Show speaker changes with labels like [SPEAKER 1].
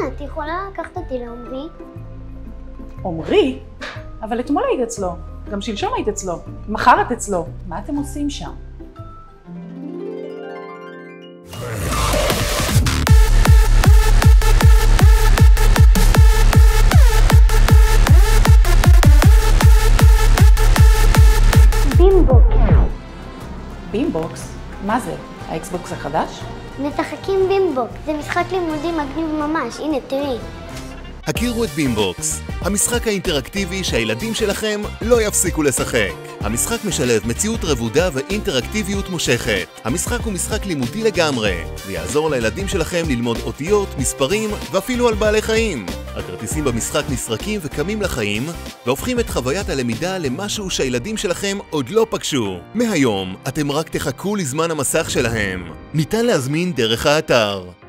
[SPEAKER 1] את יכולה לקחת אותי לעומרי?
[SPEAKER 2] עומרי? אבל אתמול היית אצלו, גם שלשום היית אצלו, מחר את אצלו. מה אתם עושים שם?
[SPEAKER 1] בימבוקס.
[SPEAKER 2] בימבוקס? מה זה? האקסבוקס החדש?
[SPEAKER 1] משחקים בימבוקס, זה משחק לימודי מגניב ממש, הנה תראי.
[SPEAKER 3] הכירו את בימבוקס, המשחק האינטראקטיבי שהילדים שלכם לא יפסיקו לשחק. המשחק משלב מציאות רבודה ואינטראקטיביות מושכת. המשחק הוא משחק לימודי לגמרי, ויעזור לילדים שלכם ללמוד אותיות, מספרים ואפילו על בעלי חיים. הכרטיסים במשחק נסרקים וקמים לחיים, והופכים את חוויית הלמידה למשהו שהילדים שלכם עוד לא פגשו. מהיום אתם רק תחכו לזמן המסך שלהם. ניתן להזמין דרך האתר.